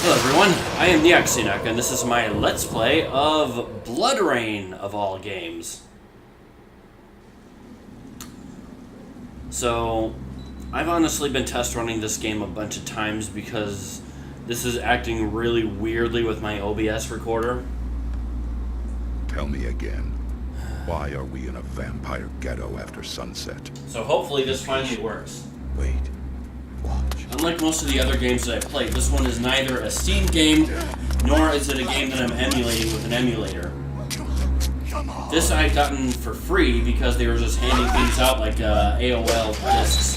Hello everyone, I am Neophyte, and this is my Let's Play of Bloodrayne, of all games. So, I've honestly been test running this game a bunch of times because this is acting really weirdly with my OBS recorder. Tell me again, why are we in a vampire ghetto after sunset? So hopefully this finally works. Wait. Watch. Unlike most of the other games that I played, this one is neither a Steam game, nor is it a game that I'm emulating with an emulator. This I've gotten for free because they were just handing things out like AOL discs,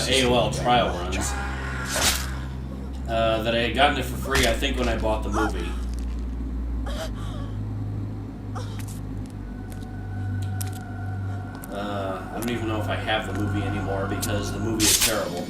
AOL trial runs, that I had gotten it for free, I think, when I bought the movie. I don't even know if I have the movie anymore because the movie is terrible.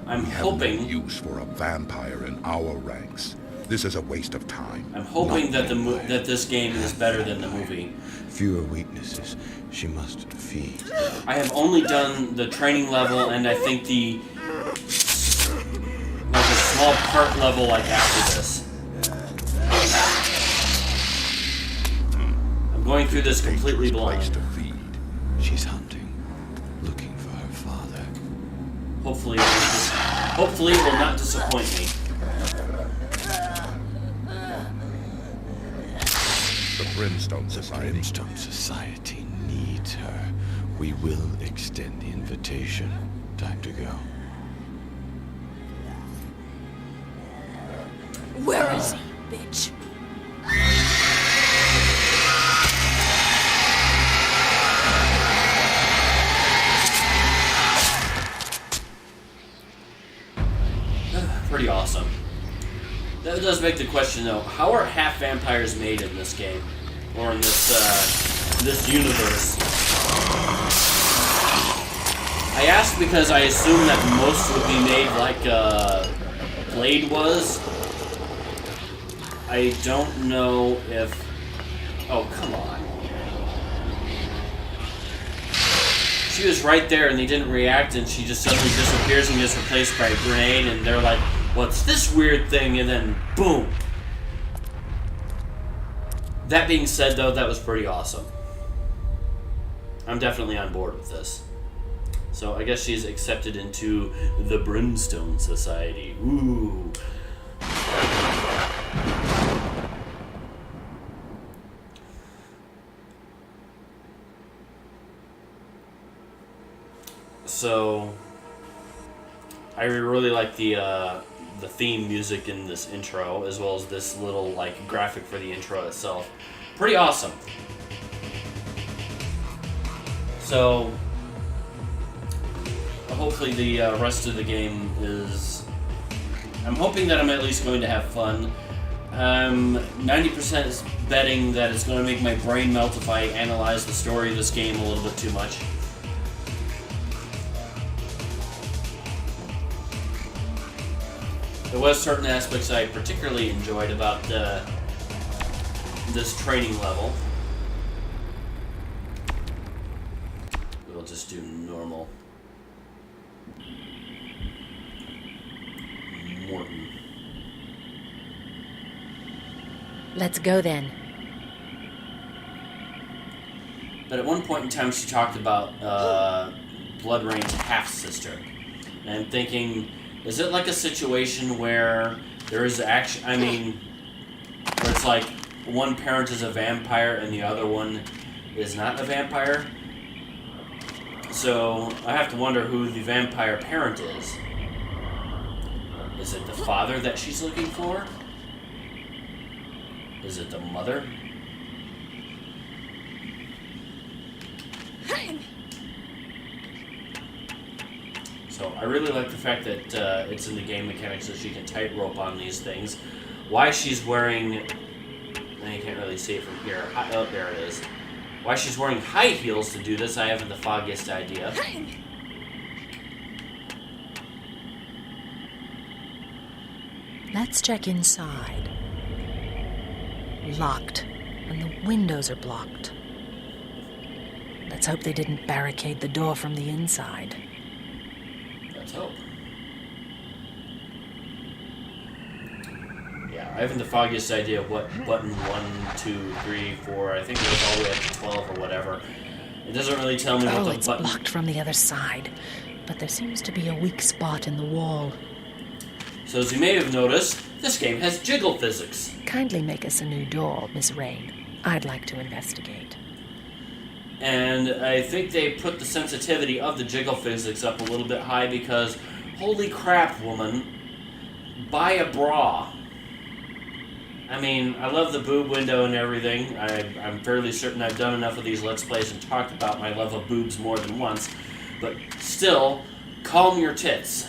I'm hoping no use for a vampire in our ranks. This is a waste of time. I'm hoping that that this game is better than the movie. Fewer weaknesses she must defeat. I have only done the training level and I think the a small part level like after this. I'm going through this completely blind. To feed. She's hunting, looking for her father. Hopefully it will not disappoint me. The Brimstone The Society. Brimstone Society needs her. We will extend the invitation. Time to go. Where is he, bitch? Pretty awesome. That does make the question though, how are half vampires made in this game? Or in this universe? I ask because I assume that most would be made like Blade was. I don't know if... Oh, come on. She was right there and they didn't react and she just suddenly disappears and gets replaced by a grenade and they're like, what's this weird thing? And then, boom. That being said, though, that was pretty awesome. I'm definitely on board with this. So I guess she's accepted into the Brimstone Society. Ooh. So I really like the theme music in this intro, as well as this little like graphic for the intro itself. Pretty awesome. So hopefully the rest of the game is... I'm hoping that I'm at least going to have fun. 90% is betting that it's going to make my brain melt if I analyze the story of this game a little bit too much. There was certain aspects I particularly enjoyed about this training level. We'll just do normal. Morton. Let's go then. But at one point in time she talked about Bloodrayne's half-sister. And I'm thinking... Is it like a situation where there is action? I mean, where it's like one parent is a vampire and the other one is not a vampire? So I have to wonder who the vampire parent is. Is it the father that she's looking for? Is it the mother? So I really like the fact that it's in the game mechanics that she can tightrope on these things. Why she's wearing... You can't really see it from here. Oh, there it is. Why she's wearing high heels to do this, I haven't the foggiest idea. Let's check inside. Locked, and the windows are blocked. Let's hope they didn't barricade the door from the inside. Let's hope. Yeah, I haven't the foggiest idea of what button 1, 2, 3, 4, I think it was all the way up to 12 or whatever. It doesn't really tell me what the It's button... blocked from the other side, but there seems to be a weak spot in the wall. So as you may have noticed, this game has jiggle physics. Kindly make us a new door, Miss Rain. I'd like to investigate. And I think they put the sensitivity of the jiggle physics up a little bit high because, holy crap, woman, buy a bra. I mean, I love the boob window and everything. I'm fairly certain I've done enough of these Let's Plays and talked about my love of boobs more than once. But still, calm your tits.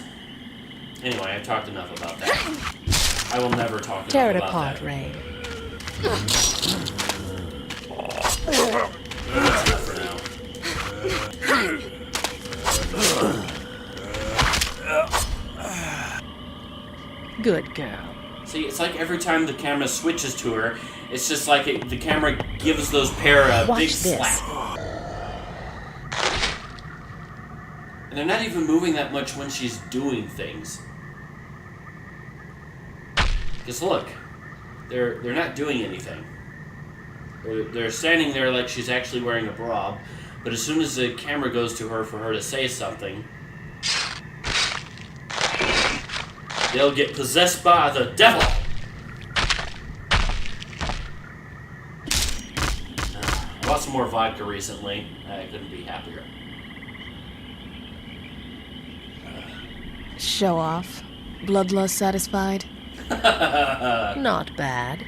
Anyway, I've talked enough about that. I will never talk enough Tear it about apart, that. Rain. That's enough for now. Good girl. See, it's like every time the camera switches to her, it's just like the camera gives those pair a Watch big this. slap. And they're not even moving that much when she's doing things. Just look, they're not doing anything. They're standing there like she's actually wearing a bra, but as soon as the camera goes to her for her to say something, they'll get possessed by the devil. I bought some more vodka recently. I couldn't be happier. Show off. Bloodlust satisfied? Not bad.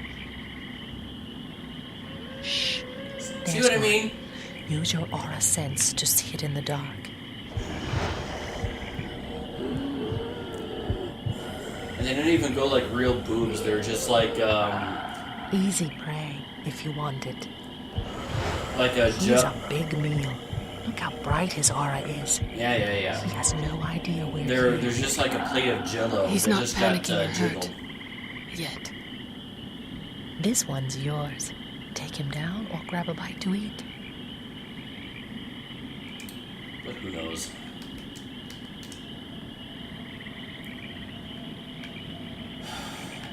Shh. See There's what I one. mean? Use your aura sense to see it in the dark. And they don't even go like real boobs. They're just like Easy prey, if you want it. like a He's a big meal. Look how bright his aura is. Yeah. He has no idea where There's just like a plate of Jello. He's that not just panicking got or hurt. jiggled. Yet. This one's yours. Take him down or grab a bite to eat. But who knows?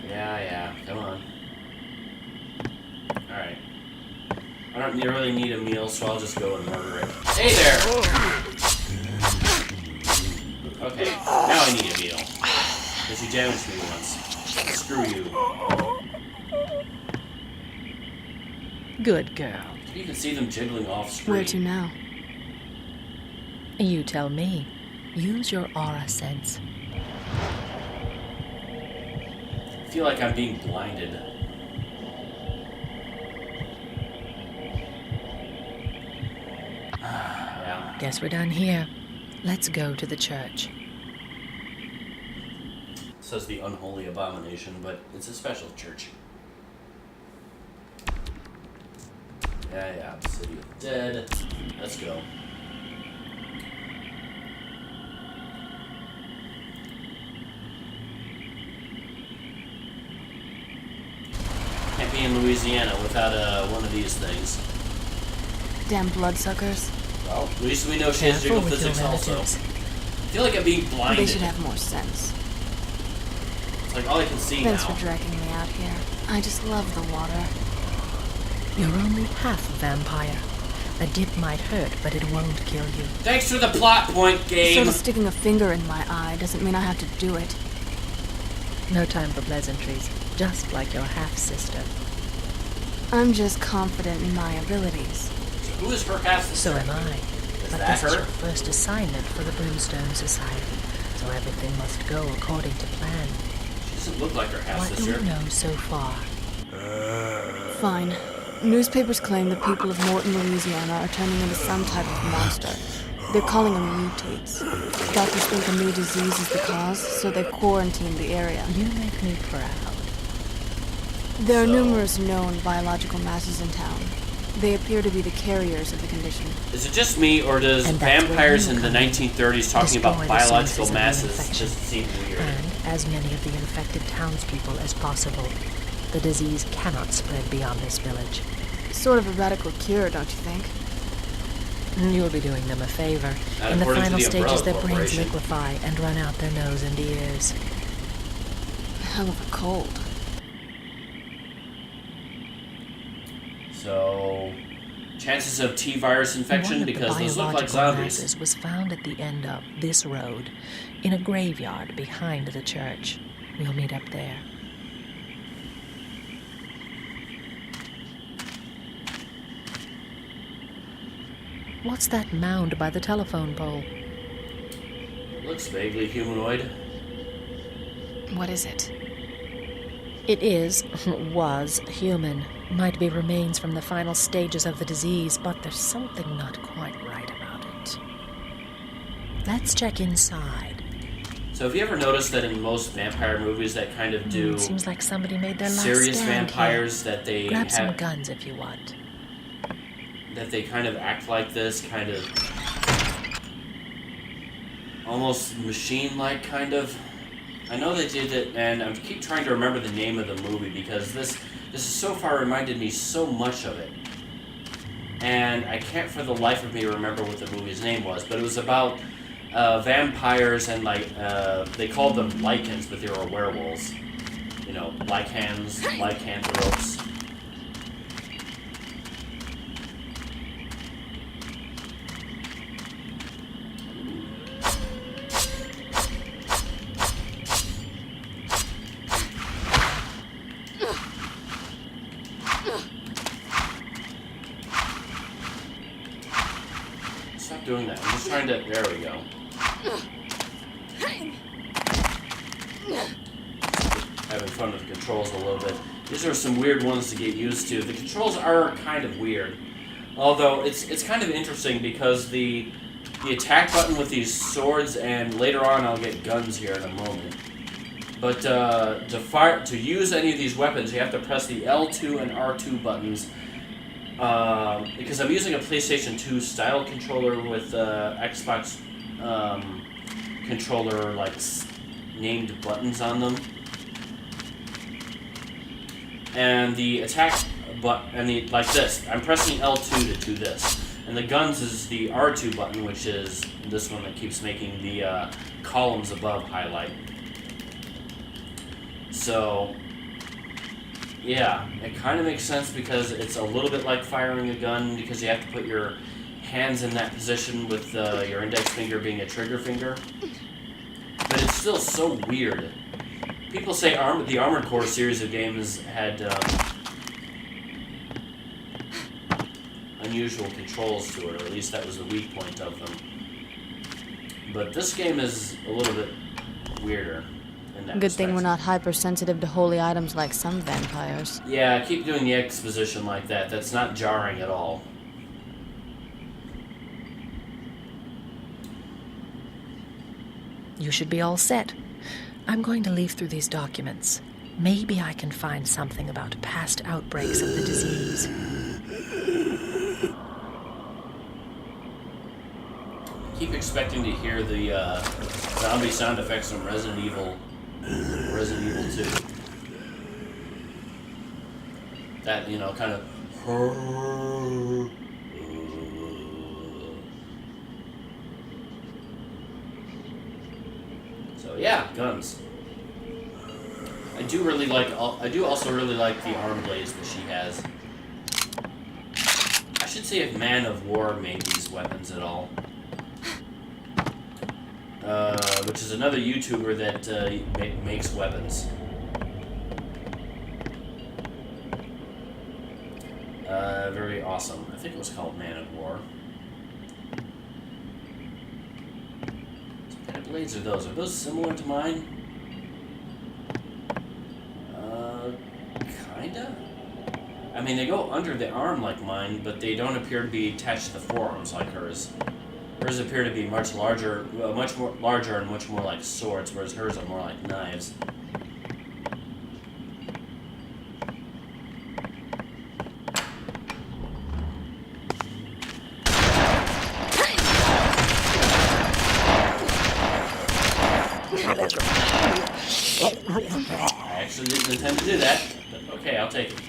Yeah. Come on. All right. I don't really need a meal, so I'll just go and murder it. Hey there! Okay, now I need a meal. Because you damaged me once. Screw you. Good girl. You can see them jiggling off screen. Where to now? You tell me. Use your aura sense. I feel like I'm being blinded. Yeah. Guess we're done here. Let's go to the church. Says the unholy abomination, but it's a special church. Yeah. City of the Dead. Let's go. Can't be in Louisiana without one of these things. Damn bloodsuckers. Well, at least we know she has Careful jiggle with your physics also. relatives. I feel like I'm being blinded. They should have more sense. It's like all I can see Thanks now. for dragging me out here. I just love the water. You're only half a vampire. A dip might hurt, but it won't kill you. Thanks for the plot point, game. Sort of sticking a finger in my eye doesn't mean I have to do it. No time for pleasantries. Just like your half-sister. I'm just confident in my abilities. So who is her half So am I. Is But that this is her? your first assignment for the Brimstone Society, so everything must go according to plan. She doesn't look like her half What do sister. we know so far? Fine. Newspapers claim the people of Morton, Louisiana are turning into some type of monster. They're calling them mutates. Doctors think a new disease is the cause, so they quarantine the area. You make me proud. There are So- numerous known biological masses in town. They appear to be the carriers of the condition. Is it just me, or does And that's where vampires you in the come in. 1930s talking about Destroy the biological sources of the masses infection. just seem weird? And as many of the infected townspeople as possible. The disease cannot spread beyond this village. Sort of a radical cure, don't you think? You'll be doing them a favor. Not In the according to final the stages, Umbrella their brains Corporation. liquefy and run out their nose and ears. Hell of a cold. So, chances of T-virus infection, One of because the those look like biological zombies. masses was found at the end of this road, in a graveyard behind the church. We'll meet up there. What's that mound by the telephone pole? Looks vaguely humanoid. What is it? It was human. Might be remains from the final stages of the disease, but there's something not quite right about it. Let's check inside. So have you ever noticed that in most vampire movies that kind of do Seems like somebody made their last serious stand vampires that they here. Grab some have, guns if you want. that they kind of act like this, kind of almost machine-like kind of. I know they did it, and I keep trying to remember the name of the movie because this has so far reminded me so much of it. And I can't for the life of me remember what the movie's name was, but it was about vampires and they called them lichens, but they were werewolves. You know, lichens, lycanthropes. Stop doing that. I'm just trying to. There we go. Having fun with the controls a little bit. These are some weird ones to get used to. The controls are kind of weird. Although it's kind of interesting because the attack button with these swords, and later on I'll get guns here in a moment. But to use any of these weapons, you have to press the L2 and R2 buttons. Because I'm using a PlayStation 2 style controller with Xbox controller named buttons on them, and the attack like this. I'm pressing L2 to do this, and the guns is the R2 button, which is this one that keeps making the columns above highlight. So. Yeah, it kind of makes sense because it's a little bit like firing a gun because you have to put your hands in that position with your index finger being a trigger finger. But it's still so weird. People say the Armored Core series of games had unusual controls to it, or at least that was the weak point of them. But this game is a little bit weirder. Good thing we're not hypersensitive to holy items like some vampires. Yeah, keep doing the exposition like that. That's not jarring at all. You should be all set. I'm going to leaf through these documents. Maybe I can find something about past outbreaks of the disease. I keep expecting to hear the zombie sound effects from Resident Evil 2. That, kind of. So yeah, guns. I do also really like the arm blades that she has. I should see if Man of War made these weapons at all. Which is another YouTuber that makes weapons. Very awesome. I think it was called Man of War. What kind of blades are those? Are those similar to mine? Kinda? I mean, they go under the arm like mine, but they don't appear to be attached to the forearms like hers. Hers appear to be much larger and much more like swords, whereas hers are more like knives. I actually didn't intend to do that, but okay, I'll take it.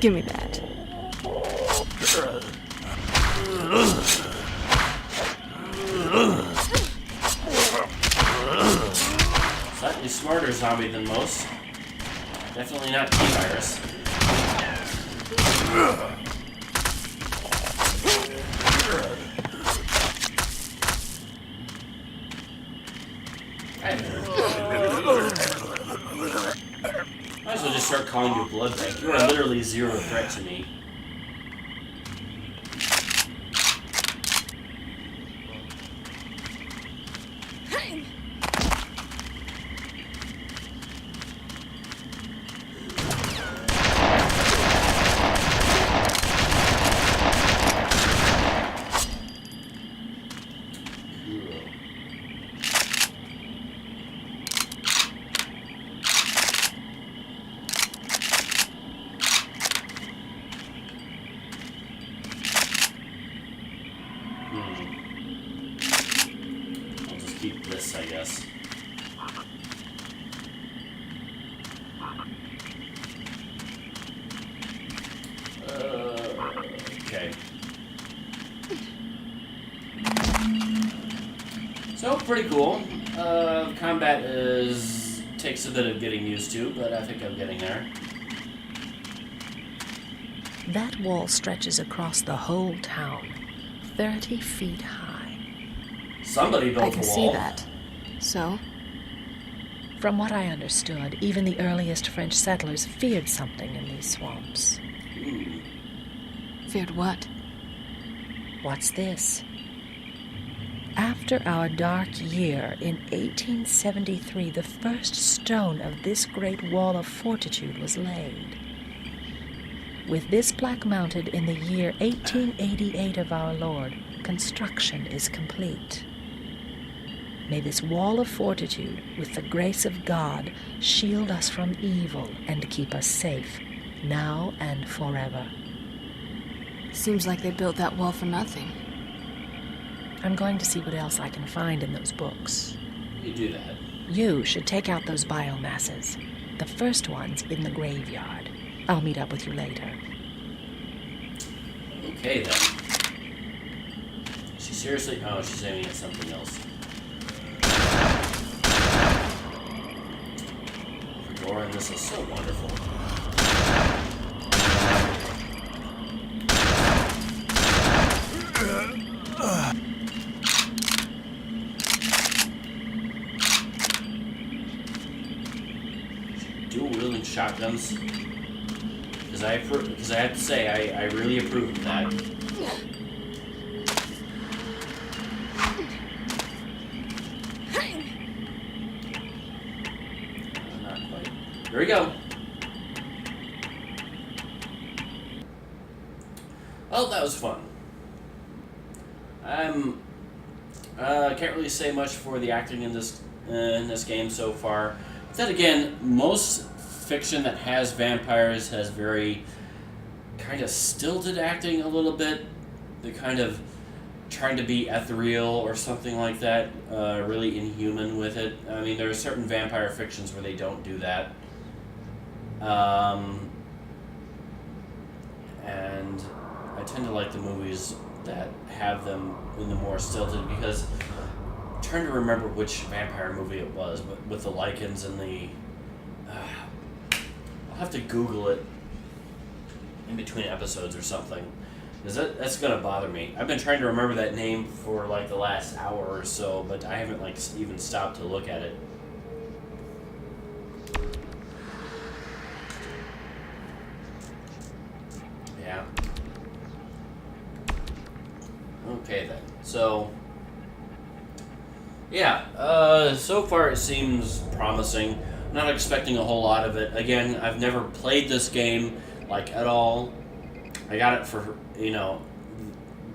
Give me that. Slightly smarter zombie than most. Definitely not T-virus. Might as well just start calling you Bloodrayne. You are literally zero threat to me. I'll just keep this, I guess. Okay. So, pretty cool. Combat takes a bit of getting used to, but I think I'm getting there. That wall stretches across the whole town, 30 feet high. Somebody built I a can wall. see that. So? From what I understood, even the earliest French settlers feared something in these swamps. Feared what? What's this? After our dark year in 1873, the first stone of this great wall of fortitude was laid. With this plaque mounted in the year 1888 of our Lord, construction is complete. May this wall of fortitude, with the grace of God, shield us from evil and keep us safe, now and forever. Seems like they built that wall for nothing. I'm going to see what else I can find in those books. You do that. You should take out those biomasses. The first one's in the graveyard. I'll meet up with you later. Okay, then. She seriously... Oh, she's aiming at something else. Bloodrayne, this is so wonderful. Dual-wielding shotguns. Because I have to say, I really approve of that. Not quite. Here we go. Well, that was fun. Can't really say much for the acting in this game so far. But then again, most fiction that has vampires has very kind of stilted acting a little bit. They're kind of trying to be ethereal or something like that, really inhuman with it. I mean, there are certain vampire fictions where they don't do that. And I tend to like the movies that have them in the more stilted, because I'm trying to remember which vampire movie it was, but with the lichens and the... I'll have to Google it in between episodes or something, because that's gonna bother me. I've been trying to remember that name for like the last hour or so, but I haven't like even stopped to look at it. Yeah. Okay then. So yeah, so far it seems promising. Not expecting a whole lot of it. Again, I've never played this game, like, at all. I got it for, you know,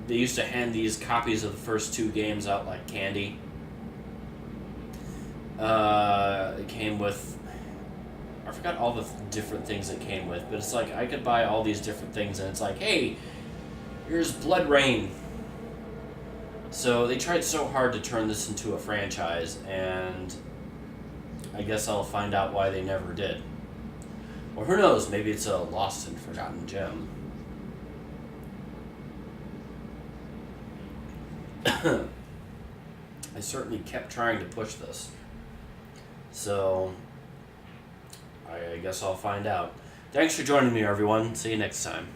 they used to hand these copies of the first two games out like candy. It came with, I forgot all the different things it came with, but it's like I could buy all these different things and it's like, hey, here's Bloodrayne. So they tried so hard to turn this into a franchise, and I guess I'll find out why they never did. Or who knows, maybe it's a lost and forgotten gem. I certainly kept trying to push this. So, I guess I'll find out. Thanks for joining me, everyone. See you next time.